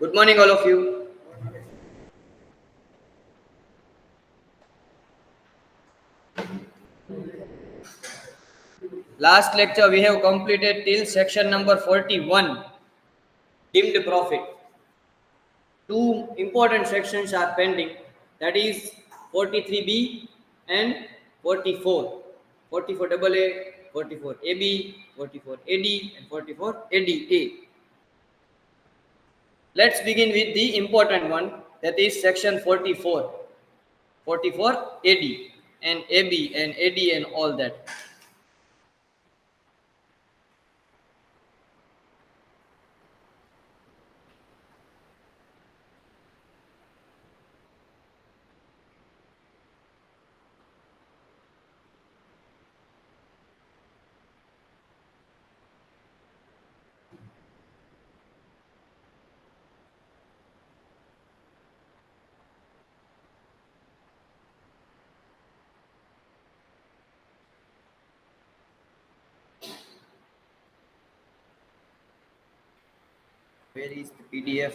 Good morning, all of you. Last lecture we have completed till section number 41, deemed profit. Two important sections are pending, that is 43B and 44. 44 AA, 44 AB, 44 AD, and 44 ADA. Let's begin with the important one, that is section 44. 44 AD and AB and AD and all that. Where is the PDF?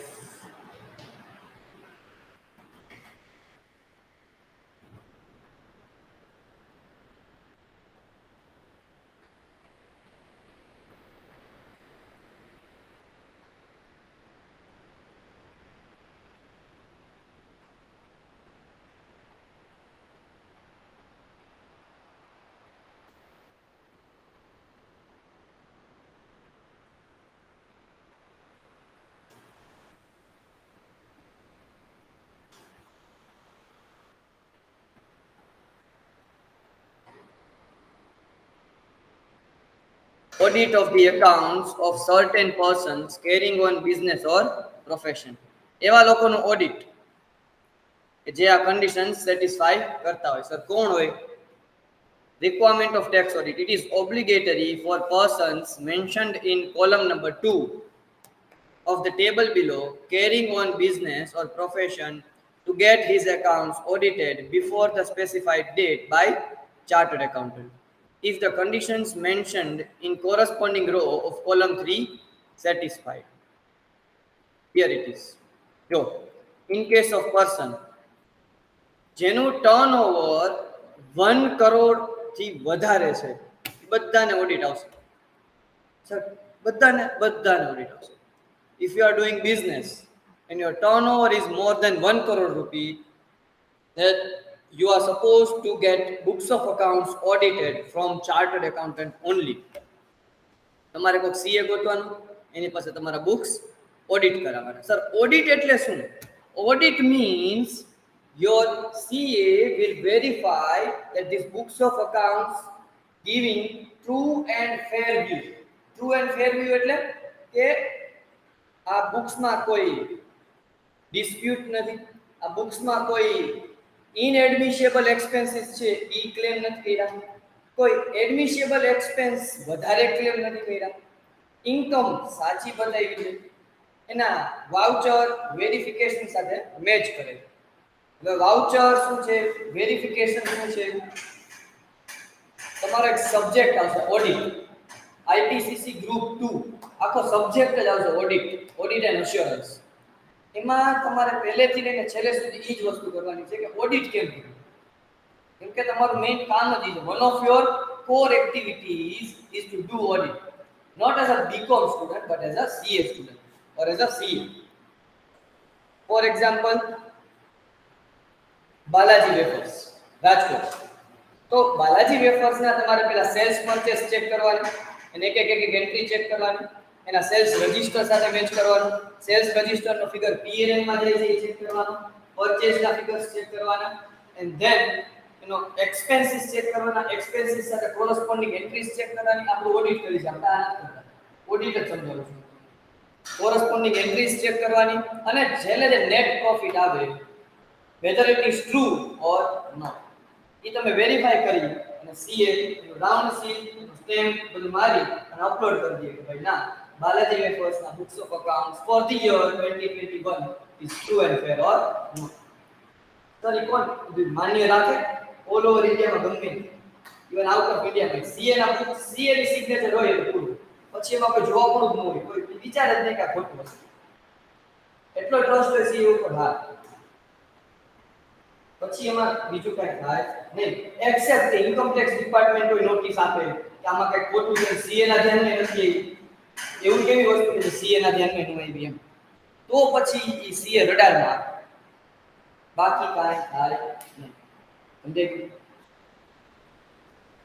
Audit of the accounts of certain persons carrying on business or profession. એવા લોકોનું audit જે આ conditions satisfy કરતા હોય. Sir કોણ હોય? Requirement of tax audit. It is obligatory for persons mentioned in column number 2 of the table below carrying on business or profession to get his accounts audited before the specified date by chartered accountant, if the conditions mentioned in corresponding row of column 3 satisfied. Here it is. So, in case of person જેનું turnover 1 crore થી વધારે છે, બધાને audit આવશે. Sir બધાને audit આવશે. If you are doing business and your turnover is more than 1 crore rupee, that you are supposed to get books of accounts audited from chartered accountant only. તમારે કોઈક CA ગોતવાનું, એની પાસે તમારા books audit કરાવવાના. Sir audit એટલે શું? Audit means your CA will verify that these books of accounts giving true and fair view. True and fair view એટલે કે આ બુક્સમાં કોઈ ડિસ્પ્યુટ નથી, આ બુક્સમાં કોઈ ઇનએડમિશેબલ એક્સપેન્સીસ છે ઈ ક્લેમ નથી કર્યા, કોઈ એડમિશેબલ એક્સપેન્સ વધારે ક્લેમ નથી કર્યા, ઇન્કમ સાચી બતાવી છે, એના વાઉચર વેરિફિકેશન સાથે મેચ કરે. હવે વાઉચર શું છે, વેરિફિકેશન શું છે? તમારો એક સબ્જેક્ટ આવશે ઓડિટ, IPCC ગ્રુપ 2 આખો સબ્જેક્ટ જ આવશે ઓડિટ એન્ડ અશ્યોરન્સ. એમાં તમારે પહેલેથી લઈને છેલ્લે સુધી એ જ વસ્તુ કરવાની છે કે ઓડિટ કેમ કરવું. કેમ કે તમારું મેઇન કામ જ છે. One of your core activities is to do audit, not as a BCom student but as a CA student or as a CA. For example, Balaji wafers Rajkot. તો બાલાજી વેફર્સના તમારે પહેલા સેલ્સ પરચેસ ચેક કરવાની, અને એક એન્ટ્રી ચેક કરવાની, એના cells register સાથે match કરવાનું, સેલ્સ રજિસ્ટરનો ફિગર PNL માં જાય છે એ ચેક કરવાનો, પરચેસના ફિગર્સ ચેક કરવાના, એન્ડ ધેન એનો એક્સપેન્સીસ ચેક કરવાના, એક્સપેન્સીસ સાથે કોરસ્પોન્ડિંગ એન્ટ્રીઝ ચેક કરવાની. આપણું ઓડિટ કરી છે, આપણે આ ઓડિટ જ સમજાવું છું. કોરસ્પોન્ડિંગ એન્ટ્રીઝ ચેક કરવાની, અને છેલ્લે જે નેટ પ્રોફિટ આવે whether it is true or not, એ તમે વેરીફાઈ કરી અને CA રાઉન્ડ સીલ સ્ટેમ્પ બધું મારી અને અપલોડ કરી દઈએ કે ભાઈ ના, બાલાજી વેફર્સના books of accounts for the year 2021 is true and fair or not. Sir ઈ કોણ માન્ય રાખે? ઓલ ઓવર ઇન્ડિયામાં ગમે even out of India CA ના બુક CA ની સિગ્નેચર હોય એટલે પૂરું. પછી એમાં કોઈ જોવા પણ ન હોય, કોઈ વિચાર જ નહીં કે આ ખોટું હશે. એટલો ટ્રસ્ટ હોય સીએ ઉપર. હા, પછી એમાં બીજું કઈ થાય નહીં એક્સેપ્ટ કે ઇન્કમ ટેક્સ ડિપાર્ટમેન્ટ કોઈ નોટિસ આપે કે આમાં કઈ ખોટું છે, સીએ ના ધ્યાનમાં નથી એવું કેવી વસ્તુ છે સીએ ના ધ્યાનમાં ન આવી એમ, તો પછી ઈ સીએ રડારમાં બાકી કાઈ થાય નહીં. સમજાય?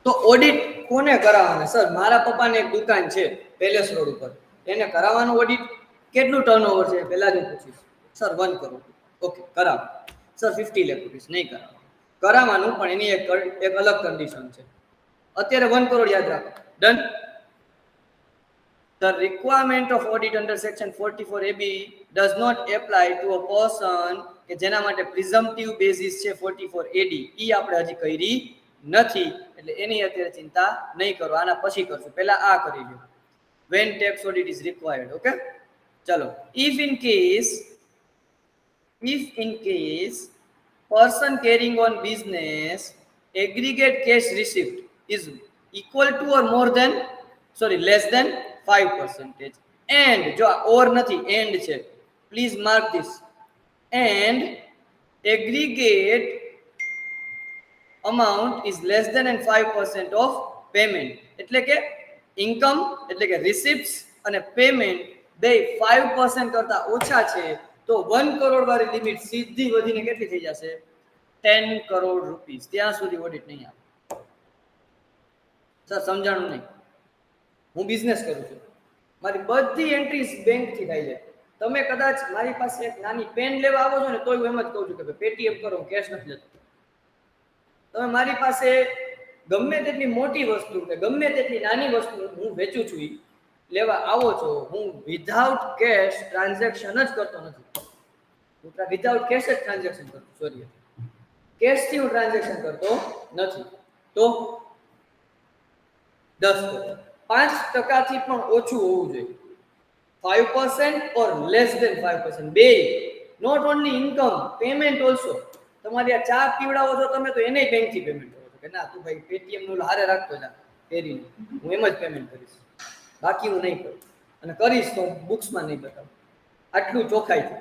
તો ઓડિટ કોને કરાવવાના? સર મારા પપ્પાને એક દુકાન છે પેલેસ રોડ ઉપર, એને કરાવવાનું ઓડિટ. કેટલું ટર્નઓવર છે પહેલા જ પૂછીશ. સર 1 કરોડ. ઓકે, કરાવો. સર 50 લાખ રૂપિયા નહીં કરાવો. કરાવવાનું, પણ એની એક અલગ કન્ડિશન છે. અત્યારે 1 કરોડ યાદ રાખો. Done. The requirement of audit under section 44AB does not apply to a person કે જેના માટે presumptive basis છે 44AD. ઈ આપણે હજી કરી નથી, એટલે એની અત્યારે ચિંતા નહીં કરો, આના પછી કરશું. પહેલા આ કરી લો. When tax audit is required. Okay, ચલો. If in case person carrying on business aggregate cash receipt is equal to or more than less than 5%, and જો or નથી and છે, please mark this, and aggregate amount is less than 5% of payment, એટલે કે income એટલે કે receipts અને payment બે 5% કરતા ઓછા છે, તો 1 કરોડ વાળી લિમિટ સીધી વધીને કેટલી થઈ જશે? 10 કરોડ રૂપીસ. ત્યાં સુધી ઓડિટ નહીં આવે. સર સમજાણું નહીં? હું બિઝનેસ કરું છું, મારી બધી એન્ટ્રીઝ બેંક થી થાય છે. તમે કદાચ મારી પાસે એક નાની પેન લેવા આવો છો ને તોય હું એમ જ કહું છું કે પેટીએમ કરો, કેશ નથી લેતો. તમે મારી પાસે ગમે તેટલી મોટી વસ્તુ કે ગમે તેટલી નાની વસ્તુ હું વેચું છું લેવા આવો છો, હું વિધાઉટ કેશ ટ્રાન્ઝેક્શન જ કરતો નથી. હું વિધાઉટ કેશ જ ટ્રાન્ઝેક્શન કરતો, સોરી, કેશ થી હું ટ્રાન્ઝેક્શન કરતો નથી. તો 10%, 5% થી પણ ઓછું હોવું જોઈએ. 5% or less than 5%, બે. Not only income, payment also. તમારી આ ચા પીવડાવો છો તમે તો એને બેંક થી પેમેન્ટ કરો છો કે ના તું ભાઈ પેટીએમ નું હારે રાખતો જા પેરીને, હું એમ જ પેમેન્ટ કરીશ, બાકી હું નહીં કરું. અને કરીશ તો બુક્સમાં નહીં બતાવું. આટલું ચોખ્ખાઈ છે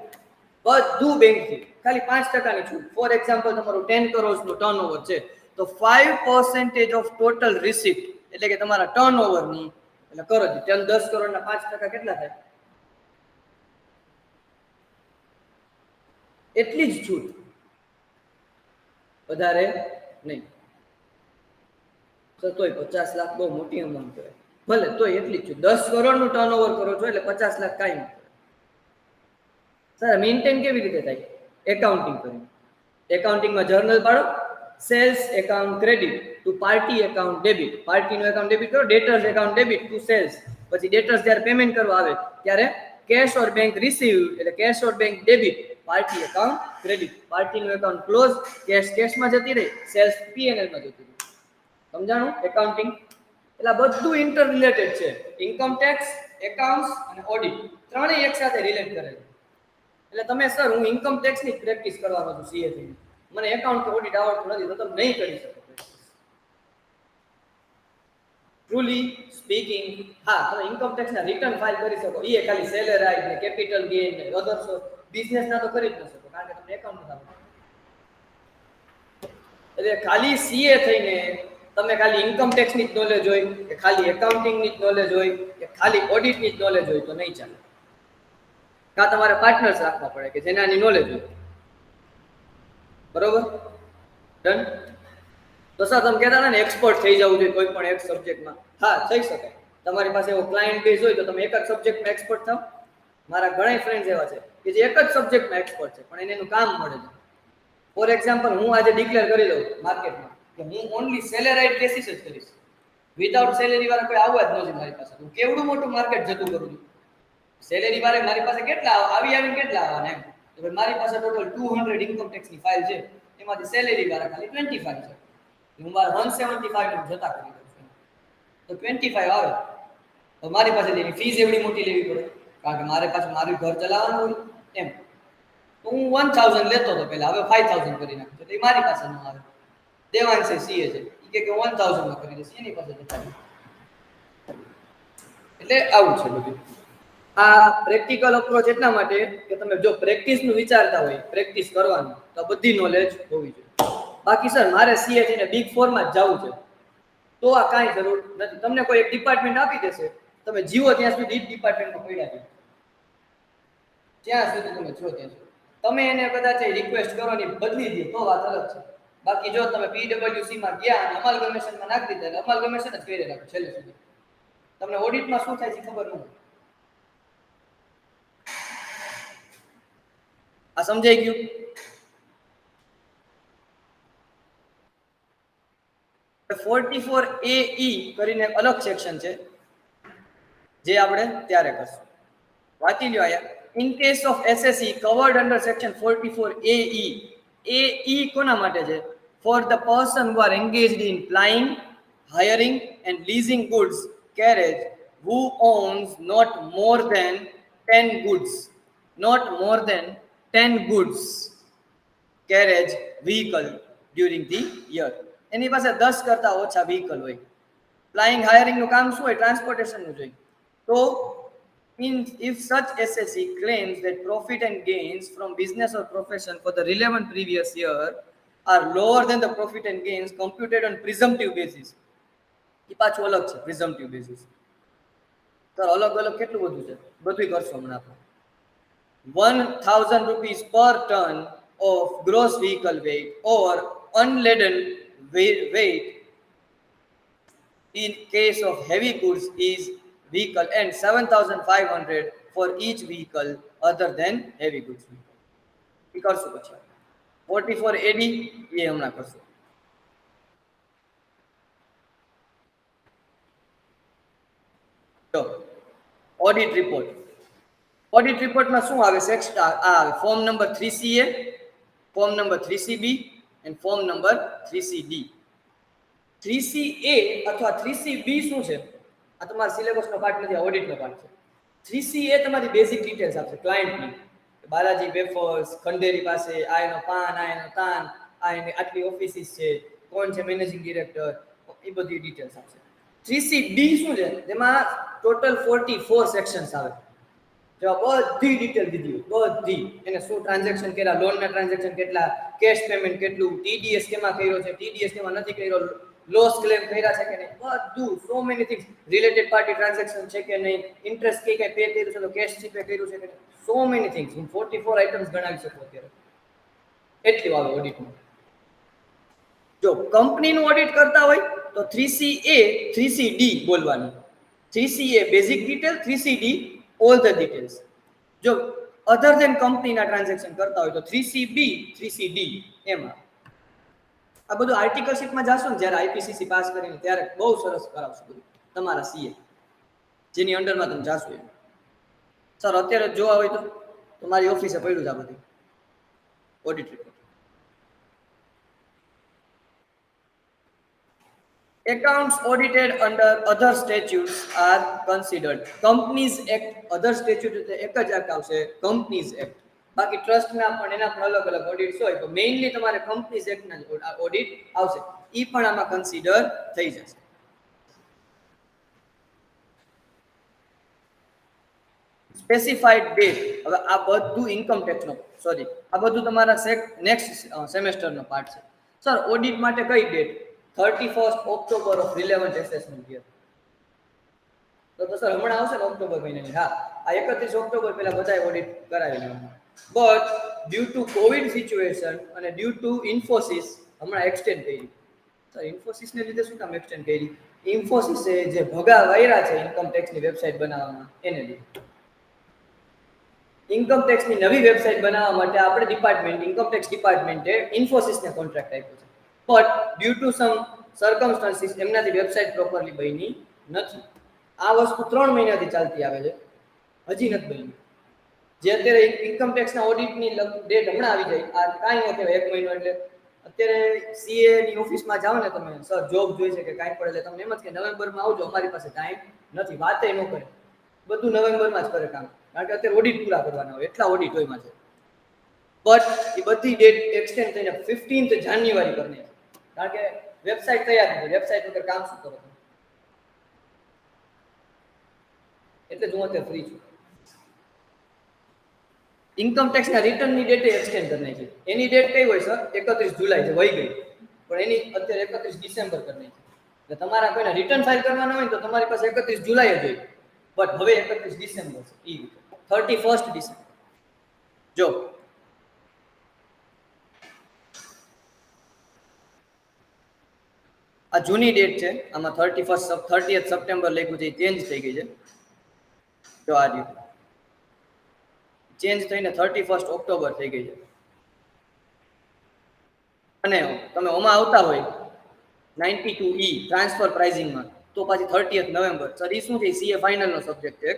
બધું બેંક થી. ખાલી 5% ની છૂટ. ફોર એક્ઝામ્પલ, તમારું 10 કરોડ નું ટર્નઓવર છે તો 5% ઓફ ટોટલ રિસીપ્ટ એટલે કે તમારા ટર્નઓવર ની, એટલે કરો જ 10 કરોડ ના 5% કેટલા થાય? એટલી જ છૂટ, વધારે નહીં. તોય 50 લાખ બહુ મોટી અમાઉન્ટ કહેવાય. ભલે તોય એટલી જ છૂટ. 10 કરોડ નું ટર્નઓવર કરો છો એટલે 50 લાખ કાંઈ નહીં. સર મેન્ટેન કેવી રીતે થાય? એકાઉન્ટિંગ કરી. એકાઉન્ટિંગમાં જર્નલ પાડો, sales account credit to party account debit, પાર્ટીનું એકાઉન્ટ ડેબિટ કરો, debtors account debit to sales. પછી ડેટર્સ જ્યારે પેમેન્ટ કરવા આવે ત્યારે કેશ ઓર બેંક રિસીવ એટલે cash or bank debit, party account credit. પાર્ટીનું એકાઉન્ટ ક્લોઝ, કેશમાં જતી રહી, સેલ્સ P&L માં જતી રહી. સમજાણું? એકાઉન્ટિંગ એટલે બધું ઇન્ટર રિલેટેડ છે. ઇન્કમ ટેક્સ, એકાઉન્ટ્સ અને ઓડિટ ત્રણેય એક સાથે રિલેટ કરે છે. એટલે તમે સર હું ઇન્કમ ટેક્સ ની પ્રેક્ટિસ કરવાનો છું સીએ થી, મને એકાઉન્ટ કે ઓડિટ આવડતું નથી, તો તમે નહીં કરી શકો. ટ્રુલી સ્પીકિંગ, હા તમે ઇન્કમ ટેક્સ ના રિટર્ન ફાઇલ કરી શકો, એ ખાલી સેલેરાઇઝ ને કેપિટલ ગેઇન ને અધર બિઝનેસ ના તો કરી જ ન શકો કારણ કે તમને એકાઉન્ટ નથી આવડતું. એટલે ખાલી સીએ થઈને તમે ખાલી ઇન્કમ ટેક્સ ની જ નોલેજ હોય કે ખાલી એકાઉન્ટિંગ ની જ નોલેજ હોય કે ખાલી ઓડિટ ની જ નોલેજ હોય તો નહીં ચાલે. કા તમારે પાર્ટનર્સ રાખવા પડે કે જેને આની નોલેજ હોય. બરોબર? ડન. તો સર તમે કહેતા હતા ને એક્સપર્ટ થઈ જવું જોઈએ કોઈ પણ એક સબ્જેક્ટમાં. હા થઈ શકે. તમારી પાસે એવો ક્લાયન્ટ બેઝ હોય તો તમે એક જ સબ્જેક્ટમાં એક્સપર્ટ થાવ. મારા ઘણા ફ્રેન્ડ્સ એવા છે કે જે એક જ સબ્જેક્ટમાં એક્સપર્ટ છે પણ એને એનું કામ મળે છે. ફોર એક્ઝામ્પલ, હું આજે ડિક્લેર કરી દઉં માર્કેટમાં કે હું ઓનલી સેલેરાઇડ બેસિસ જ કરીશ, વિધાઉટ સેલેરી વાળા કોઈ આવવા જ નથી મારી પાસે. હું કેવડું મોટું માર્કેટ જતું કરું છું. સેલેરી વાળા મારી પાસે કેટલા આવીને કેટલા આવવાના એમ. તો મારી પાસે ટોટલ 200 ઇન્કમ ટેક્સ ની ફાઇલ છે, એમાંથી સેલેરી વાળા ખાલી 25 છે. હું મારા 175 નું જતા કરી દઉં છું. તો 25 આવે તો મારી પાસે એની ફીસ એવડી મોટી લેવી પડે કારણ કે મારે પાસે મારું ઘર ચલાવવાનું હોય એમ. તો હું 1000 લેતો હતો પહેલા, હવે 5000 કરી નાખું તો એ મારી પાસે ન આવે. દેવાંશ સીએ છે એ કે 1000 માં કરી દેશે, એની પાસે જતા. એટલે આવું છે બધું. આ પ્રેક્ટિકલ અપ્રોચ એટલા માટે કે તમે જો પ્રેક્ટિસનું વિચારતા હોય, પ્રેક્ટિસ કરવાનું, તો બધી નોલેજ હોવી જોઈએ. બાકી સર મારે સીએ થઈને બિગ 4 માં જ જવું છે તો આ કાંઈ જરૂર નથી. તમને કોઈ એક ડિપાર્ટમેન્ટ આપી દેશે, તમે જીવો ત્યાં સુધી ડિપાર્ટમેન્ટમાં પડ્યા છો, જ્યાં સુધી તમે છો ત્યાં સુધી. તમે એને કદાચ રિક્વેસ્ટ કરો ને બદલી દે તો વાત અલગ છે. બાકી જો તમે પીડબ્લ્યુસી માં ગયા અને અમલગમેશનમાં નાખી દીધા, અમલગમેશન જ કરી રાખો છેલ્લે સુધી, તમને ઓડિટમાં શું થાય છે ખબર ન હોય. આ સમજાઈ ગયું? .44AE કરીને અલગ સેક્શન છે જે આપણે ત્યારે કરશું. વાંચી લ્યો આયા. In case of SSC covered under section 44AE. AE કોના માટે છે? For the person who are engaged in plying, hiring and leasing goods carriage who owns not more than 10 goods, not more than 10 goods carriage vehicle during the year. એની પાસે 10 કરતા ઓછા vehicle હોય. Flying hiring નું કામ શું હોય? Transportation નું જોઈએ. તો if such SSE claims that profit and gains from business or profession for the relevant previous year are lower than the profit and gains computed on presumptive basis. એ પાછું અલગ છે presumptive basis. તો અલગ અલગ કેટલું બધું છે, બધું કરશું હમણાં આપણે. 1000 rupees per ton of gross vehicle weight or unladen weight in case of heavy goods is vehicle and 7500 for each vehicle other than heavy goods. એ કરશું પછી 44AD એ હમણાં કરશું. તો ઓડિટ રિપોર્ટ. ઓડિટ રિપોર્ટમાં શું આવે છે? આ form number 3CA, form number 3CB and form number 3CD. 3CA અથવા 3CB શું છે? આ તમારા સિલેબસનો પાર્ટ નથી, આ ઓડિટનો પાર્ટ છે. 3CA તમારી બેઝિક ડિટેલ્સ આપશે ક્લાયન્ટની. બાલાજી વેફર્સ, ખંડેરી પાસે આ એનો પાન, આ એનો તાન, આ એની આટલી ઓફિસીસ છે, કોણ છે મેનેજિંગ ડિરેક્ટર, એ બધી ડિટેલ્સ આપશે. 3CB શું છે? તેમાં ટોટલ 44 સેક્શન્સ આવે. જેમાં બધી ડિટેલ દીધી હોય, બધી. એને શું ટ્રાન્ઝેક્શન કર્યા, લોનના ટ્રાન્ઝેક્શન કેટલા, કેશ પેમેન્ટ કેટલું, ટીડીએસ કેમાં કર્યો છે, ટીડીએસ કેમાં નથી કર્યો, લોસ ક્લેમ કર્યા છે કે નહીં, બધું. So many things. Related party transaction છે કે નહીં, ઇન્ટરેસ્ટ કઈ કઈ પે કર્યું છે, તો કેશ પે કર્યું છે કે નહીં, સો મેની થિંગ્સ. હું 44 આઇટમ્સ ગણાવી શકું અત્યારે, એટલી આવે ઓડિટમાં. જો કંપનીનું ઓડિટ કરતા હોય તો 3CA 3CD બોલવાનું. 3CA basic detail, 3CD all the details. જો અધર ધેન કંપનીના ટ્રાન્ઝેક્શન કરતા હોય તો 3CB 3CD એમાં. આ બધું આર્ટિકલ શીટમાં જાશો ને જ્યારે આઈપીસીસી પાસ કરીને, ત્યારે બહુ સરસ કરાવશું બધું તમારા સીએ, જેની અંડરમાં તમે જાશો એમ. સર અત્યારે જોવા હોય તો તમારી ઓફિસે પડ્યું છે આ બધું audit report. Accounts audited under other statutes are considered. Companies Act, other statute એટલે એક જ એક્ટ આવશે, Companies Act. બાકી ટ્રસ્ટના પણ એના પણ અલગ અલગ ઓડિટ્સ હોય, તો મેઇનલી તમારે Companies Act ના ઓડિટ આવશે, ઈ પણ આમાં કન્સિડર થઈ જશે. Specified date. હવે આ બધું ઇન્કમ ટેક્સનો, સોરી, આ બધું તમારા નેક્સ્ટ સેમેસ્ટરનો પાર્ટ છે. સર ઓડિટ માટે કઈ date? 31st October of relevant assessment year. તો સર હમણાં આવશે ને ઓક્ટોબર મહિનાની. હા, આ 31 ઓક્ટોબર પહેલા બધાય ઓડિટ કરાવી લેવાના. But due to covid situation અને ડ્યુ ટુ ઇન્ફોસિસ હમણાં એક્સટેન્ડ કરી. સર ઇન્ફોસિસને લીધે શું કામ એક્સટેન્ડ કરી? ઇન્ફોસિસે જે ભગા વાયરા છે ઇન્કમ ટેક્સની વેબસાઇટ બનાવવામાં, એને લીધે. ઇન્કમ ટેક્સની નવી વેબસાઇટ બનાવવા માટે આપણે ડિપાર્ટમેન્ટ, ઇન્કમ ટેક્સ ડિપાર્ટમેન્ટે ઇન્ફોસિસને કોન્ટ્રાક્ટ આપ્યો છે. But due to some circumstances એમનાથી વેબસાઇટ પ્રોપરલી બની નથી. આ વસ્તુ 3 મહિનાથી ચાલતી આવે છે, હજી નથી બની. જે અત્યારે ઇન્કમ ટેક્સના ઓડિટની ડેટ હમણાં આવી જાય, આ કાંઈ ન કહેવાય 1 મહિનો. એટલે અત્યારે સીએ ની ઓફિસમાં જાઓ ને તમે, સર જોબ જોઈ છે કે કાંઈ પડે, એટલે તમને એમ જ કે નવેમ્બરમાં આવજો, અમારી પાસે ટાઈમ નથી. વાતે ન કરે, બધું નવેમ્બરમાં જ કરે કામ, કારણ કે અત્યારે ઓડિટ પૂરા કરવાના હોય, એટલા ઓડિટ હોય માં છે. બટ એ બધી ડેટ એક્સટેન્ડ થઈને 15th જાન્યુઆરી કરને, કારણ કે વેબસાઇટ તૈયાર નથી. વેબસાઇટ વગર કામ શું કરો? એટલે જ હું અત્યારે ફ્રી છું. ઇન્કમ ટેક્સ ના રિટર્ન ની ડેટ એક્સટેન્ડ કરી નાખી. એની ડેટ કઈ હોય સર? 31 જુલાઈ છે, વહી ગઈ, પણ એની અત્યારે 31 ડિસેમ્બર કરી નાખી. એટલે તમારા કોઈને રિટર્ન ફાઇલ કરવાના હોય તો તમારી પાસે 31 જુલાઈ જ હોય, બટ હવે 31 ડિસેમ્બર છે, ઈ 31 ડિસેમ્બર. જો આ જૂની ડેટ છે, આમાં 30th સપ્ટેમ્બર લખ્યું છે, ચેન્જ થઈ ગઈ છે. જો આ રહ્યું ચેન્જ થઈને 31 ઓક્ટોબર થઈ ગઈ છે. અને તમે ઓમાં આવતા હોય 92E ટ્રાન્સફર પ્રાઇસિંગમાં, તો પછી 30th નવેમ્બર. સર એ શું છે? સીએ ફાઇનલ નો સબ્જેક્ટ છે,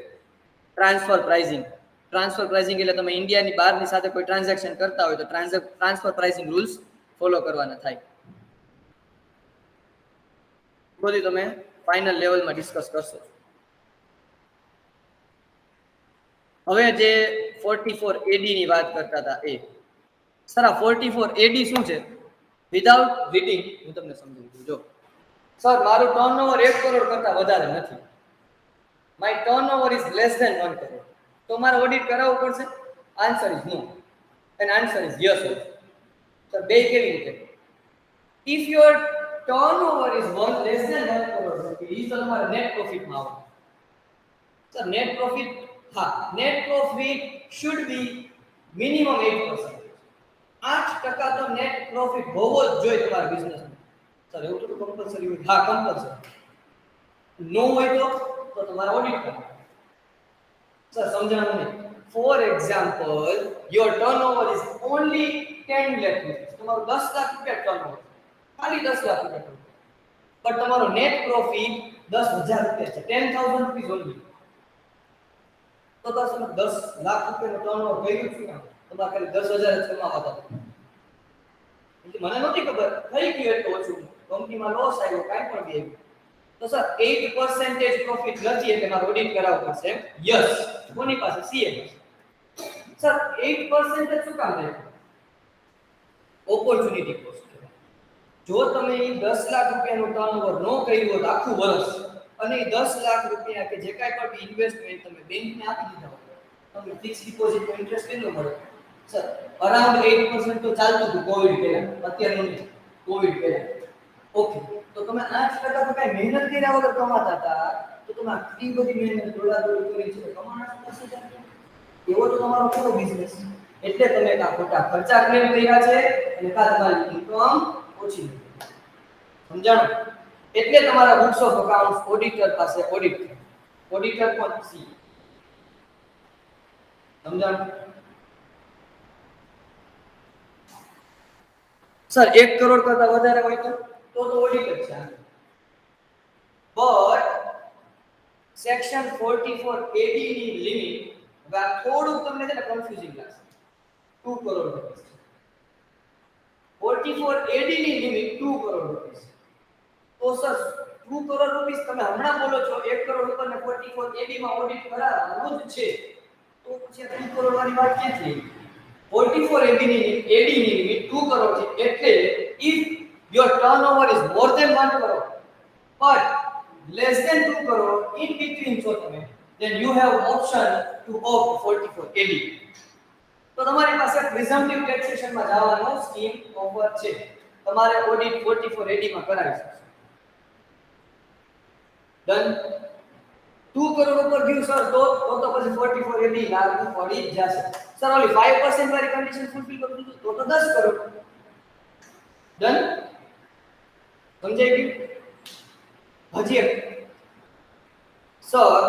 ટ્રાન્સફર પ્રાઇસિંગ. ટ્રાન્સફર પ્રાઇસિંગ એટલે તમે ઇન્ડિયાની બહારની સાથે કોઈ ટ્રાન્ઝેક્શન કરતા હોય તો ટ્રાન્સફર પ્રાઇસિંગ રૂલ્સ ફોલો કરવાના થાય. બધી તમે ફાઇનલ લેવલમાં ડિસ્કસ કરશો. હવે જે 44 AD ની વાત કરતા હતા એ સર, આ 44 AD શું છે? વિધાઉટ રીડિંગ હું તમને સમજાવું છું. જો સર, મારું ટર્નઓવર 1 કરોડ કરતા વધારે નથી, my turnover is less than 1 crore, તો મારે ઓડિટ કરાવવું પડશે? Answer is no and answer is yes. Sir, બે કેવી રીતે? If your turnover is less than 1 crore rupees તો તમારે નેટ પ્રોફિટમાં આવે. સર, નેટ પ્રોફિટ, હા, net profit should be minimum 8%. 8% તો નેટ પ્રોફિટ હોવો જ જોઈએ તમારા બિઝનેસમાં. સર, એવું તો કમ્પલસરી હોય? હા, કમ્પલસરી. નો હોય તો તમારે ઓડિટ કરવું. સર, સમજાણું નહીં. For example, your turnover is only 10 lakh rupees. તમારું 10 લાખ રૂપિયા ટર્નઓવર, ખાલી 10 લાખ રૂપિયા, બટ તમારો નેટ પ્રોફિટ 10,000 રૂપિયા છે, 10,000 રૂપીસ ઓનલી. તો તમે 10 લાખ રૂપિયાનું ટર્નઓવર કર્યું છે, તમારે ખાલી 10,000 જ કમાવા હતા. મને નથી ખબર થઈ ગયું એટલું ઓછું, કંપનીમાં લોસ આવ્યો, કાંઈ પણ બી આવ્યું, તો સર 8% પ્રોફિટ નથી એટલે મારે ઓડિટ કરાવવું પડશે. યસ. કોની પાસે? સીએ પાસે. સર, 8% શું કામ થાય? Opportunity cost. જો તમે 10 લાખ રૂપિયાનું ટર્નઓવર નો કર્યું હોત આખું વર્ષ, અને 10 લાખ રૂપિયા કે જે કાંઈ પણ ઇન્વેસ્ટમેન્ટ તમે બેંકને આપી દીધા હોય, તમને ફિક્સ ડિપોઝિટનો ઇન્ટરેસ્ટ કેટલો મળે? સર, અરાઉન્ડ 8% તો ચાલતું હતું કોવિડ પહેલા, અત્યારનું નહીં, કોવિડ પહેલા. ઓકે, તો તમે 8% તો કઈ મહેનત કર્યા વગર કમાતા હતા, તો તમે આટલી બધી મહેનત દોડાદોડી કરી છે, કમાણા 10,000. એવો તો તમારો કેવો બિઝનેસ? એટલે તમે કા ખોટા ખર્ચા ક્લેમ કર્યા છે અને કા તમારી ઇન્કમ ઓછી છે. સમજાણું? એટલે તમારા બુક્સ ઓફ અકાઉન્ટ્સ ઓડિટર પાસે ઓડિટ કરે. ઓડિટર કોણ? સી. સમજાણું? સર, 1 કરોડ કરતા વધારે હોય તો ઓડિટ જ છે. બટ સેક્શન 44 AD ની લિમિટ, હવે આ થોડું તમને છે ને કન્ફ્યુઝિંગ લાગશે, 2 કરોડ રૂપિયા. 44 AD ની લિમિટ 2 કરોડ રૂપિયા. તો સર, 2 કરોડ રૂપિયા તમે હમણાં બોલો છો 1 કરોડ રૂપિયાને 44 AD માં ઓડિટ કરાવવાનું જ છે, તો પછી 2 કરોડ વાળી વાત ક્યાંથી? 44 AD ની લિમિટ 2 કરોડ છે, એટલે if your turnover is more than 1 crore but less than 2 crore in between છો તમે, then you have option to opt 44 AD. તો તમારી પાસે પ્રિઝમ્પટિવ ટેક્સેશન માં જવાનો સ્કીમ ઓફર છે, તમારે ઓડિટ 44 AD માં કરાવી શકશો. ડન. 2 કરોડ ઉપર ગયું સર, તો પછી 44 AD લાગુ પડી જશે. સર, ઓલી 5% વાળી કન્ડિશન ફૂલફિલ કરી દીધું તો 10 કરોડ. ડન. સમજાઈ ગયું? હજી એક, સર,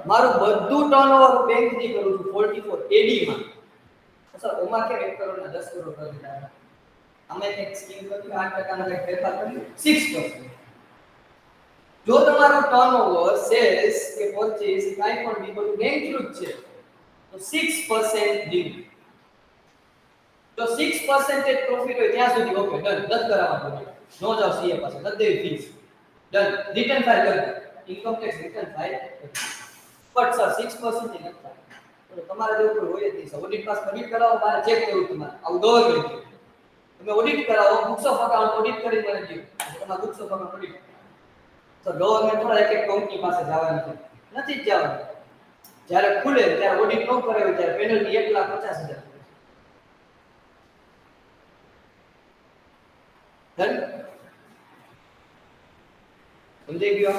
મારું બધું ટર્નઓવર બેંક થી કરું છું 44 AD માં. સર, ઓમાં કે 1 કરોડ ના 10 કરોડ કરી દીધા. અમે એક સ્કીમ કરી 8% ના ફેરફાર કર્યું 6%. જો તમારું ટર્નઓવર સેલ્સ કે પરચેસ કાઈ પણ બી બધું બેંક થ્રુ છે, તો 6% લિમિટ. તો 6% પ્રોફિટ હોય ત્યાં સુધી ઓકે, ડન. 10 કરાવવાનું, નો જાવ સીએ પાસે, 10 દેવી ફીસ. ડન. રિટર્ન ફાઇલ કરી, income tax return file. But sir, 6% નથી થાય. તો તમારે જેવું કોઈ હોય જ નહીં. ઓડિટ પાસ ઓડિટ કરાવો, મારે ચેક કરવું તમારે. આવું ગવર્નમેન્ટ તમે ઓડિટ કરાવો, બુક્સ ઓફ અકાઉન્ટ ઓડિટ કરી મને દો, તમારા બુક્સ ઓફ અકાઉન્ટ ઓડિટ. તો ગવર્નમેન્ટ થોડા એક કંપની પાસે જવાનું નથી જ જવાનું. જ્યારે ખુલે ત્યારે ઓડિટ ન કરાવે ત્યારે પેનલ્ટી 1,50,000 ડન સમજાઈ ગયો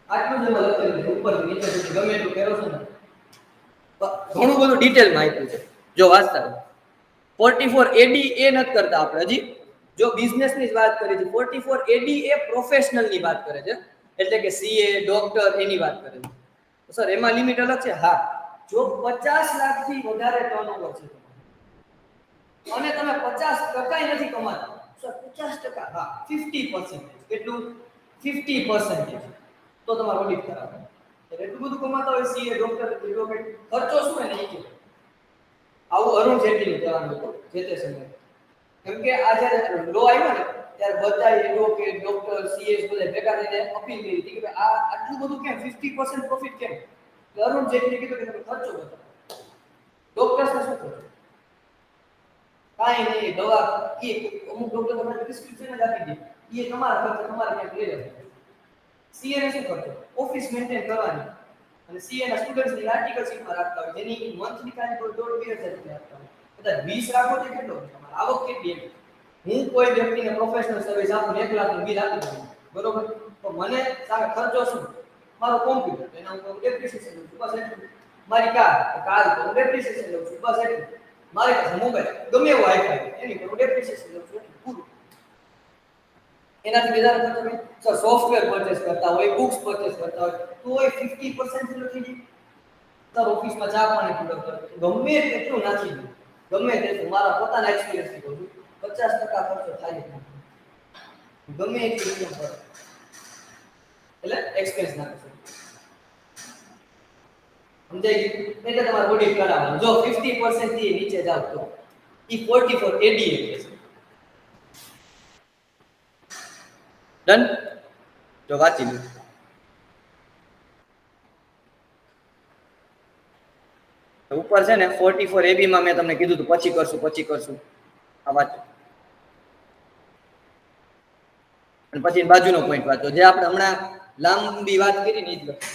આટલું જ એમાં લખેલું છે ઉપર નીચે સુધી ગમે એટલું કરો છો ને ઘણું બધું ડિટેલમાં આપ્યું છે જો વાંચતા 44 એડી એ નથી કરતા આપણે હજી જો બિઝનેસની જ વાત કરી છે 44 એડી એ પ્રોફેશનલની વાત કરે છે એટલે કે સીએ ડોક્ટર એની વાત કરે છે સર એમાં લિમિટ અલગ છે હા જો 50 લાખથી વધારે ટર્નઓવર છે અને તમે 50% નથી કમાતા સર 50% હા 50% કેટલું 50% તો તમારો ઓડિટ કરાવવાનો એટલે એટલું બધું કમાતા હોય સીએ ડોક્ટર એડવોકેટ ખર્ચો શું એને ઈ આવું અરુણ જેટલીનું કહેવાનું હતું જે તે સમયે કેમ કે આ જ્યારે લો આવ્યો ને ત્યારે બધા એડવોકેટ ડોક્ટર સીએસ બધા ભેગા થઈને અપીલ કરી હતી કે આ આટલું બધું કેમ 50% પ્રોફિટ કેમ અરુણ જેટલી કીધું કે તમે ખર્ચો બતાવો ડોક્ટર્સને શું ખર્ચો કાંઈ નહીં દવા એ અમુક ડોક્ટર તમને પ્રિસ્ક્રિપ્શન જ આપી દે એ તમારા ખર્ચ તમારે ક્યાંક લઈ લેજો સીએ ને શું કરતો ઓફિસ મેન્ટેન કરવાની અને સીએ ના સ્ટુડન્ટ્સની આર્ટિકલ શીટમાં રાખતા હોય જેની મંથલી કાંઈ 1,500 રૂપિયા આપતા હોય કદાચ 20 રાખો તો કેટલો તમારે આવક કેટલી એમ હું કોઈ વ્યક્તિને પ્રોફેશનલ સર્વિસ આપું 1 લાખનું બિલ આપી દઉં બરોબર તો મને સામે ખર્ચો શું મારું કોમ્પ્યુટર એના હું ડેપ્રિસિએશન લઉં છું બસ એટલું મારી કાર તો હું ડેપ્રિસિએશન લઉં છું બસ એટલું મારી પાસે મોબાઈલ ગમે એવો આઈફાઈ એની પર હું ડેપ્રિસિએશન લઉં છું પૂરું એનાથી વધારે ખર્ચો નહીં સર સોફ્ટવેર પરચેસ કરતા હોય બુક્સ પરચેસ કરતા હોય તો એ 50% લખી દી સર ઓફિસમાં ચા પાણી પૂરો કરો ગમે એટલું નાખી દો ગમે તેટલું મારા પોતાના એક્સપિરિયન્સથી કહું છું 50% ખર્ચો થાય જ ગમે એટલું કરો એટલે એક્સપેન્સ નાખો સમજાય ગયું એટલે તમારે ઓડિટ કરાવવાનું જો 50% થી નીચે જાવ તો ઈ 44 એડી એટલે છે ડન જો વાંચી લો ઉપર છે ને 44 એબી માં મેં તમને કીધું હતું પછી કરશું આ વાંચો અને પછી બાજુનો પોઈન્ટ વાંચો જે આપણે હમણાં લાંબી વાત કરી ને ઈ જ લખો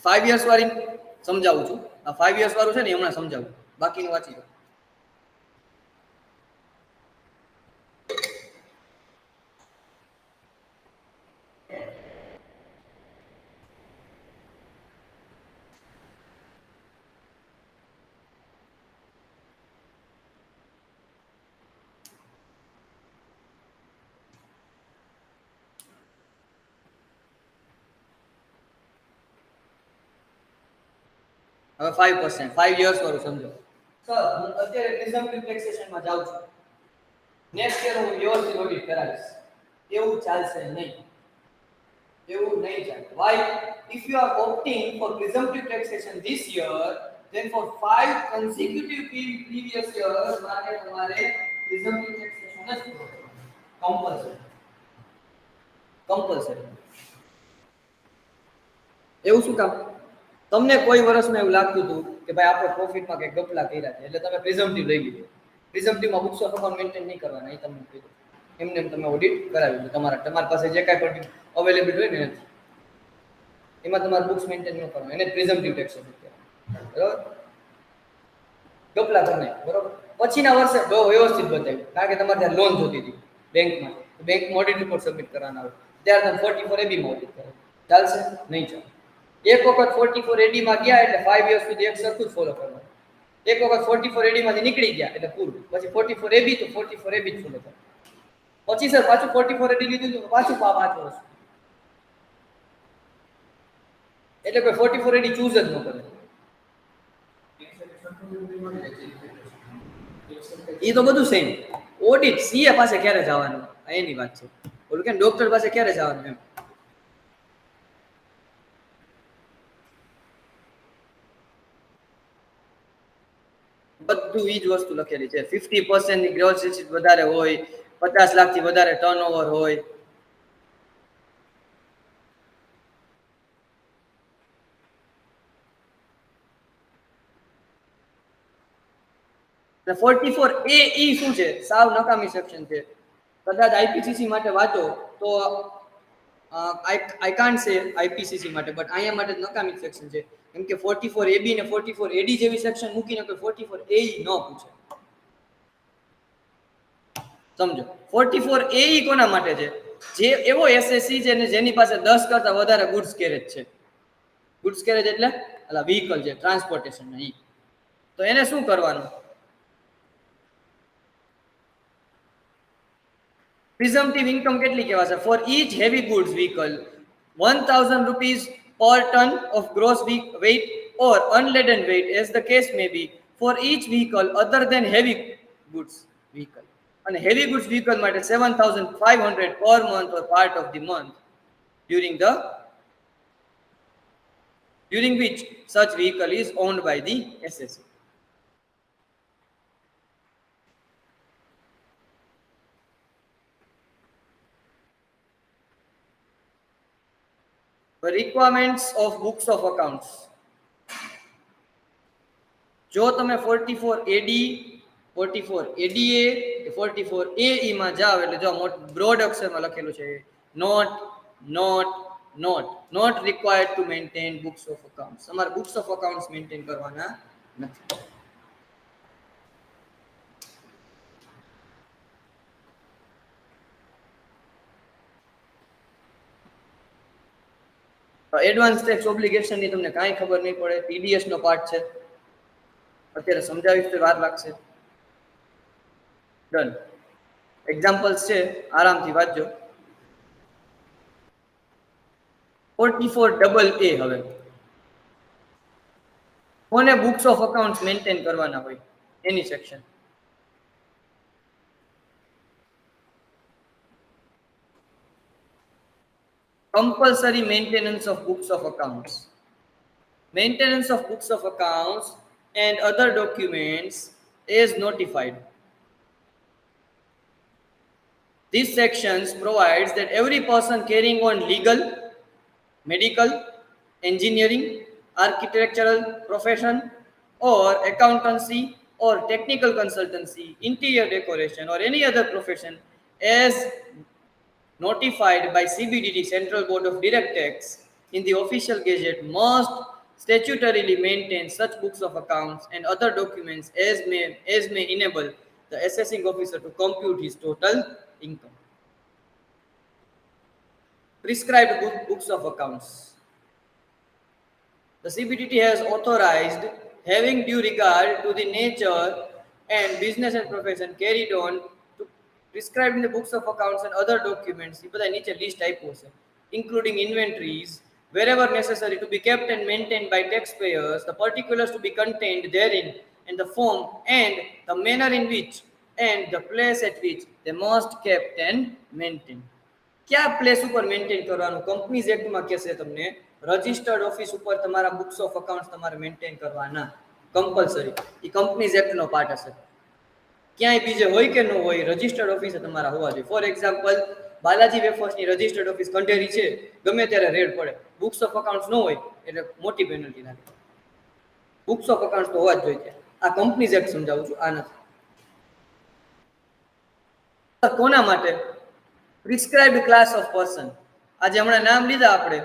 फाइव इयर्स वाली समझाऊं છું આ 5 इयर्स વાળું છે ને હમણાં સમજાવું બાકીનું વાંચી લો હવે 5% 5 इयर्स વાળું સમજો સર હું અત્યારે પ્રિઝમ્પટિવ ટેક્સેશનમાં જાઉં છું નેક્સ્ટ યર હું વ્યવસ્થિત ઓડિટ કરાવીશ એવું ચાલશે નહીં why if you are opting for presumptive taxation this year then for 5 consecutive previous years માટે તમારે presumptive taxation જ compulsory એવું શું કામ તમને કોઈ વર્ષમાં એવું લાગતું હતું કે ભાઈ આપણે પ્રોફિટમાં કે ગપલા કર્યા છે એટલે તમે પ્રિઝમ્પટિવ લઈ લીધું પ્રિઝમ્પટિવમાં બુક્સ ઓફ અકાઉન્ટ મેન્ટેન નહીં કરવાના એ તમને કીધું એમને તમે ઓડિટ કરાવી દો તમારી પાસે જે કાંઈ પણ અવેલેબલ હોય ને એમાં તમારે બુક્સ મેન્ટેન ન કરવાનું એને પ્રિઝમ્પટિવ ટેક્સેશન કહેવાય બરાબર ગપલા કરી બરાબર પછીના વર્ષે બહુ વ્યવસ્થિત બતાવ્યું કારણ કે તમારે ત્યાં લોન જોતી હતી બેંકમાં ઓડિટ રિપોર્ટ સબમિટ કરવાના હોય ત્યારે તમે 44 એબીમાં ઓડિટ કરો ચાલશે નહીં ચાલે એક વખત 44 એડી માં ગયા એટલે 5 યર્સ સુધી એક સરખું જ ફોલો કરવાનું એક વખત 44 એડી માંથી નીકળી ગયા એટલે પૂરું પછી 44 એબી તો 44 એબી જ ફોલો કરવાનું પછી સર પાછું 44 એડી લીધું તો પાછું 5 વર્ષ એટલે કોઈ 44 એડી ચૂઝ જ ન કરે એ તો બધું સેમ ઓડિટ સીએ પાસે ક્યારે જવાનું એની વાત છે ઓલું કે ડોક્ટર પાસે ક્યારે જવાનું એમ બધું ઈ જ વસ્તુ લખેલી છે 50% ની ગ્રોથ રેટ વધારે હોય 50 લાખ થી વધારે ટર્નઓવર હોય 44AE શું છે? સાવ નકામી સેક્શન છે. કદાચ આઈપીસીસી માટે વાંચો તો આઈ કાન્ટ સે આઈપીસીસી માટે, બટ અહીંયા માટે નકામી સેક્શન છે. કેમ કે 44AB ને 44AD જેવી સેક્શન મૂકીને કોઈ 44AE ન પૂછે. સમજો 44AE કોના માટે છે? જે એવો એસએસસી છે જેની પાસે 10 કરતા વધારે ગુડ્સ કેરેજ છે. ગુડ્સ કેરેજ એટલે વ્હીકલ છે, ટ્રાન્સપોર્ટેશન ઈ. તો એને શું કરવાનું? પ્રિઝમ્પટિવ ઇન્કમ કેટલી કહેવાશે? For each heavy goods vehicle 1000 rupees per ton of gross weight or unladen weight as the case may be for each vehicle other than heavy goods vehicle. And heavy goods vehicle માટે 7500 per month or part of the month during which such vehicle is owned by the SSC. The requirements of books of accounts. જો તમે 44AD 44ADA 44AE માં જાવ એટલે જો broad અક્ષરમાં લખેલું છે not required to maintain books of accounts. તમારે books of accounts maintain કરવાના નથી. એડવાન્સ ટેક્સ ઓબ્લિગેશન ની તમને કાંઈ ખબર નહીં પડે, ટીડીએસ નો પાર્ટ છે. અત્યારે સમજાવીશ તો વાર લાગશે. ડન. એક્ઝામ્પલ્સ છે, આરામથી વાંચજો. 44AA હવે કોને બુક્સ ઓફ અકાઉન્ટ્સ મેન્ટેન કરવાના હોય એની section. Compulsory maintenance of books of accounts. Maintenance of books of accounts and other documents is notified. This section provides that every person carrying on legal, medical, engineering, architectural profession or accountancy or technical consultancy, interior decoration or any other profession as notified by CBDT Central Board of Direct Tax in the official gazette must statutorily maintain such books of accounts and other documents as may enable the assessing officer to compute his total income. Prescribed books of accounts. The CBDT has authorized, having due regard to the nature and business and profession carried on, to prescribed in the books of accounts and other documents, list including inventories, wherever necessary to be kept and maintained by taxpayers, the particulars to be contained therein, and the form and the manner in which and the place at which they must kept and maintained. क्या place ઉપર maintain કરવાનું? Companies એક્ટમાં કહેશે તમને registered office ઉપર તમારા books of accounts તમારે maintain કરવાના compulsory. એ companies એક્ટનો part હશે. ક્યાંય બીજે હોય કે ન હોય, રજિસ્ટર્ડ ઓફિસે તમારા હોવા જોઈએ. ફોર એક્ઝામ્પલ, બાલાજી વેફર્સની રજિસ્ટર્ડ ઓફિસ કંઢેરી છે, ગમે ત્યારે રેડ પડે, બુક્સ ઓફ અકાઉન્ટ્સ ન હોય એટલે મોટી પેનલ્ટી લાગે. બુક્સ ઓફ અકાઉન્ટ્સ તો હોવા જ જોઈએ. આ કંપનીઝ એક્ટ સમજાવું છું, આ નથી. કોના માટે? Prescribed class of person. આજે હમણાં નામ લીધા આપણે,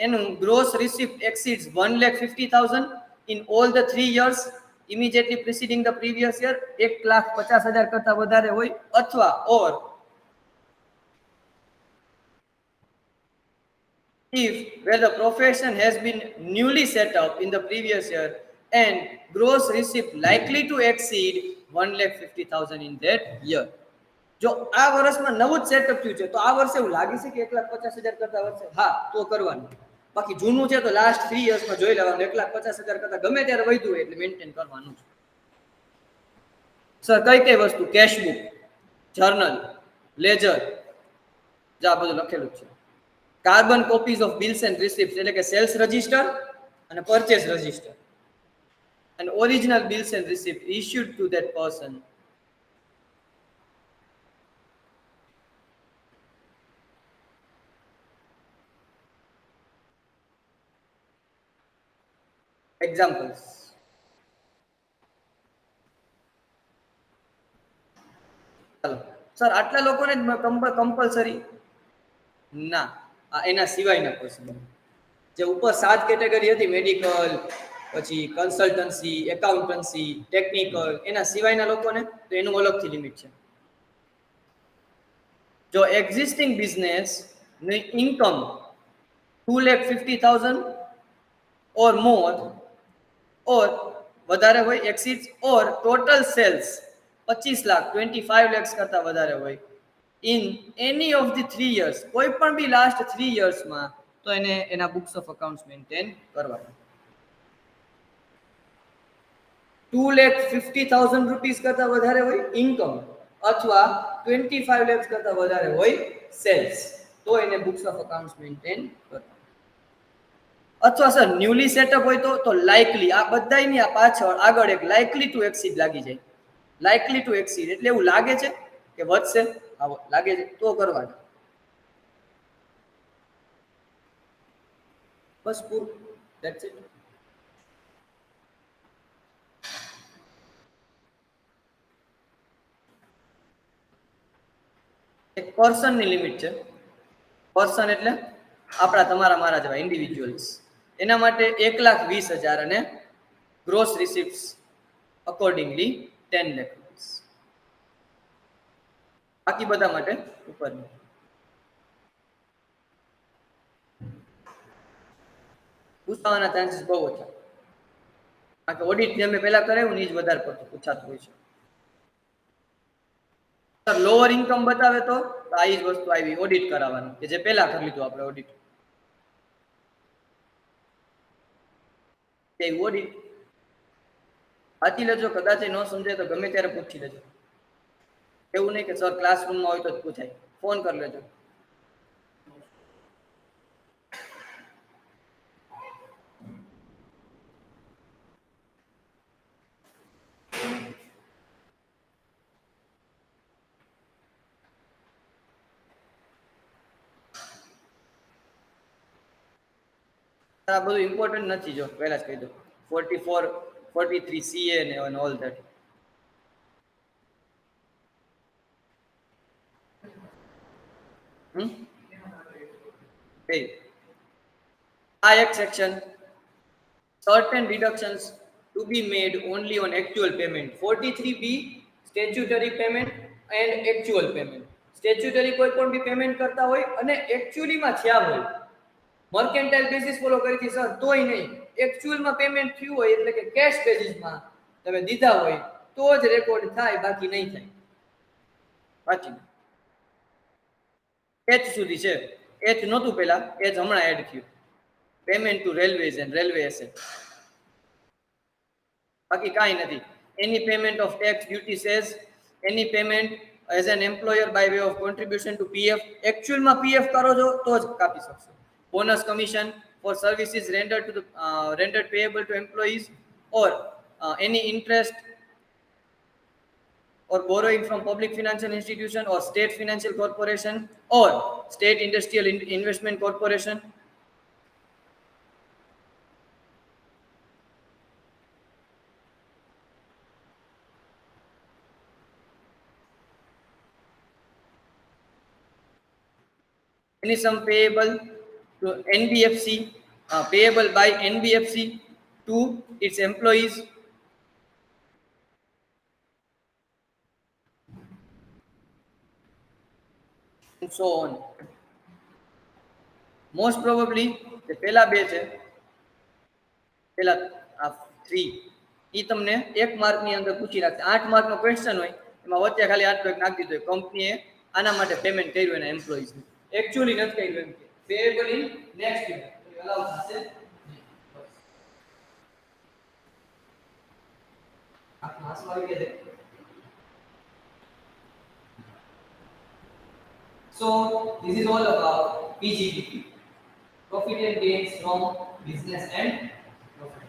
એનું gross receipt exceeds 1,50,000 in all the 3 years immediately preceding the previous year. 1,50,000 કરતા વધારે હોય અથવા or if where the profession has been newly set up in the previous year and gross receipt likely to exceed 1,50,000 in that year. જો આ વર્ષમાં નવું જ setup થયું છે તો આ વર્ષે એવું લાગે છે કે 1,50,000 કરતા વર્ષે હા તો કરવાનું. બાકી જૂનું છે તો લાસ્ટ 3 યર્સમાં જોઈ લેવાનું 1,50,000 કરતા ગમે ત્યારે વધ્યું હોય એટલે મેન્ટેન કરવાનું છે. સર કઈ કઈ વસ્તુ? કેશબુક, જર્નલ, લેજર, જે આ બધું લખેલું છે. Carbon copies of bills and receipts એટલે કે સેલ્સ રજિસ્ટર અને purchase register and original bills and receipts issued to that person. Examples. ચાલો સર આટલા લોકોને કમ્પલસરી ના, એના સિવાયના પર્સન જે ઉપર 7 કેટેગરી હતી, મેડિકલ, પછી કન્સલ્ટન્સી, એકાઉન્ટન્સી, ટેકનિકલ, એના સિવાયના લોકોને તો એનું અલગથી લિમિટ છે. જો એક્ઝિસ્ટિંગ બિઝનેસ ની ઇન્કમ 2,50,000 ઓર મોર ઓર વધારે હોય, એક્સિડ્સ ઓર ટોટલ સેલ્સ 25 લાખ 25 lakhs કરતા વધારે હોય in any of the 3 years, કોઈ પણ બી લાસ્ટ 3 yearsમાં, તો એને એના બુક્સ ઓફ અકાઉન્ટ્સ મેન્ટેન કરવાના. 2,50,000 રૂપીસ કરતા વધારે હોય ઇન્કમ અથવા 25 lakhs કરતા વધારે હોય સેલ્સ, તો એને બુક્સ ઓફ અકાઉન્ટ્સ મેન્ટેન કરવાના. અથવા સર ન્યુલી સેટઅપ હોય તો લાઇકલી, આ બધાયની આ પાછળ આગળ એક લાઇકલી ટુ એક્સીડ લાગી જાય. લાઇકલી ટુ એક્સીડ એટલે એવું લાગે છે કે વધશે, લાગે છે તો કરવાના. બસ પૂરું, ધેટ્સ ઇટ. એક પર્સનની લિમિટ છે. પર્સન એટલે આપણા તમારા મારા જેવા ઇન્ડિવિજ્યુઅલ્સ, એના માટે 1,20,000 અને ગ્રોસ રિસિપ્ટ્સ અકોર્ડિંગલી 10 lakh રૂપીસ. બાકી બધા માટે ઉપરની. પૂછવાના ચાન્સીસ બહુ ઓછા, કારણ કે ઓડિટ જે અમે પહેલા કરાવ્યું ને એ જ વધારે પડતું પૂછાતું હોય છે. લોઅર ઇન્કમ બતાવે તો આ જ વસ્તુ આવી, ઓડિટ કરાવવાનું, કે જે પહેલા કરી લીધું આપણે ઓડિટ. ઓડિટ વાંચી લેજો, કદાચ ન સમજાય તો ગમે ત્યારે પૂછી લેજો. એવું નહીં કે સર ક્લાસરૂમમાં હોય તો જ પૂછાય, ફોન કરી લેજો. આ બધું ઇમ્પોર્ટન્ટ નથી, જો પહેલા જ કહી દો. 44 43 CA ને ઓલ ધેટ. આ એક section, certain deductions to be made only on actual payment. 43B statutory payment and actual payment. Statutory કોઈ પણ બી પેમેન્ટ કરતા હોય અને એકચ્યુઅલીમાં થયા હોય, મર્કેન્ટાઇલ બેસિસ ફોલો કરી હતી સર તોય નહીં, એકચ્યુઅલમાં પેમેન્ટ થયું હોય એટલે કે કેશ બેસિસમાં તમે દીધા હોય તો જ રેકોર્ડ થાય, બાકી નહીં થાય. બાકી એચ સુધી છે, એચ નહોતું પહેલા, એચ હમણાં એડ થયું. Payment to railways and railway asset, બાકી કાંઈ નથી. Any payment of tax duty cess, any payment as an employer by way of contribution to PF, એકચ્યુઅલમાં પીએફ કરો છો તો જ કાપી શકશો. Bonus commission for services rendered payable to employees or any interest or borrowing from public financial institution or state financial corporation or state industrial investment corporation. Any sum payable to NBFC, payable by NBFC to its employees, and so on. Most probably જે પહેલા બે છે, પહેલા આ 3 એ તમને 1 માર્કની અંદર પૂછી રાખશે. 8 માર્કનો ક્વેશ્ચન હોય, એમાં વચ્ચે ખાલી આટલું એક નાખી દીધું હોય, કંપનીએ આના માટે પેમેન્ટ કર્યું એના એમ્પ્લોઈઝને, એકચ્યુઅલી નથી કર્યું એમ કે પેએબલ ઇન નેક્સ્ટ યર અલાઉ થશે. આ ક્લાસમાં આવી ગયા છે. So this is all about PGBP, profit and gains from business and profit.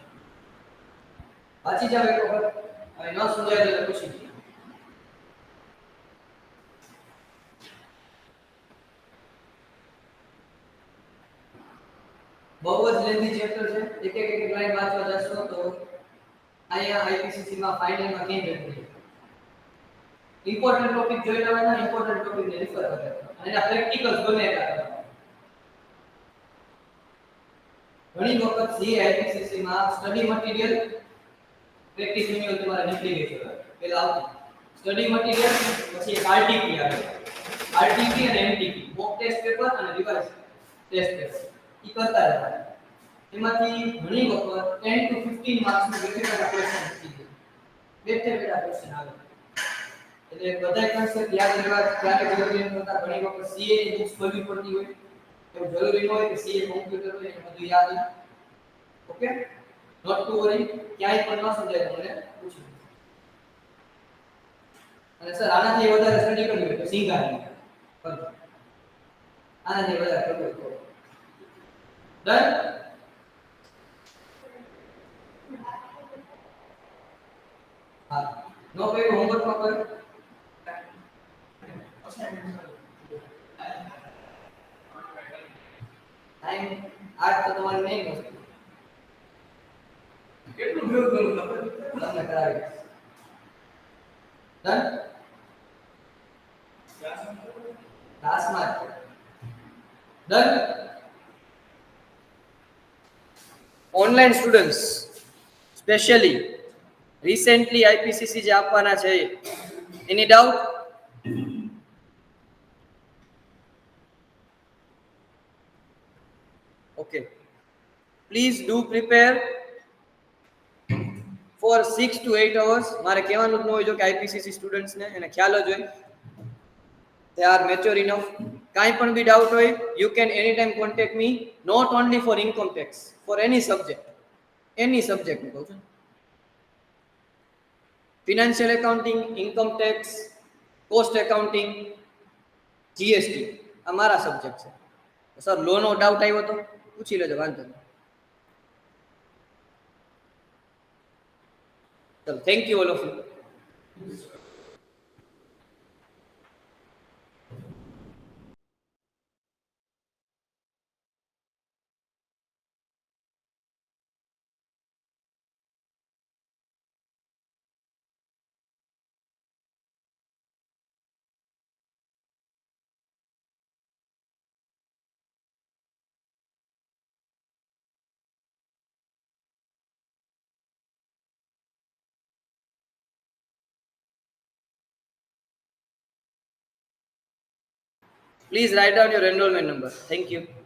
વાંચી જાવ એક વખત, હવે ન સમજાય તો પૂછી લો. બહુ જ લેન્ધી ચેપ્ટર છે, એક લાઈન વાંચવા જશો તો અહીંયા આઈપીસીસી માં ફાઇનલમાં કેમ જતું. ઇમ્પોર્ટન્ટ ટોપિક જોઈ લેવાના, ઇમ્પોર્ટન્ટ ટોપિક ને રિફર કરવાના અને આ પ્રેક્ટિકલ્સ બનેલા ઘણી વખત સીઆઈપીસીસી માં સ્ટડી મટીરીયલ પ્રેક્ટિસ મેન્યુઅલ તમારે નીકળી ગઈ છે પેલા આવતું સ્ટડી મટીરીયલ પછી એક આરટીપી આવે આરટીપી અને એમટીપી મોક ટેસ્ટ પેપર અને રિવાઇઝ ટેસ્ટ પેપર ઈ કરતા રહેવાના એમાંથી ઘણી વખત 10 to 15 માર્ક્સ નું વ્યક્તિગત ક્વેશ્ચન પૂછી દે બેઠે બેઠા ક્વેશ્ચન આવે એટલે બધાય કન્સેપ્ટ યાદ રહેવા ત્યારે જરૂરી નથી હોતા ઘણી વખત સીએ ની બુક્સ ખોલવી પડતી હોય એવું જરૂરી ન હોય કે સીએ કોમ્પ્યુટર હોય એટલે બધું યાદ હોય ઓકે નોટ ટુ વરી ક્યાંય પણ ન સમજાય તો મને પૂછો અને સર આનાથી વધારે સ્ટડી કરવી હોય તો સિંગારી કરજો આનાથી વધારે કરવું તો ડન હા નો કર્યું હોમવર્ક માં કર્યું ટાઈમ આજ તો તમારે નહીં મળશે કેટલું ભેગું કરું તમને કરાવી ડન ક્લાસમાં done online students specially recently IPCC જે આપવાના છે એની doubt okay please do prepare four 6 to 8 hours મારે કહેવાનું જ ન હોય જો કે આઈપીસીસી સ્ટુડન્ટ્સ ને એને ખ્યાલ જ હોય they are mature enough કાઈ પણ બી ડાઉટ હોય you can anytime contact me not only for income tax for any subject હું કહું છું financial accounting income tax cost accounting GST આ મારા સબ્જેક્ટ છે સર લો નો ડાઉટ આવ્યો તો પૂછી લેજો વાંધો નહીં ચલો thank you all of you Please write down your enrollment number. Thank you.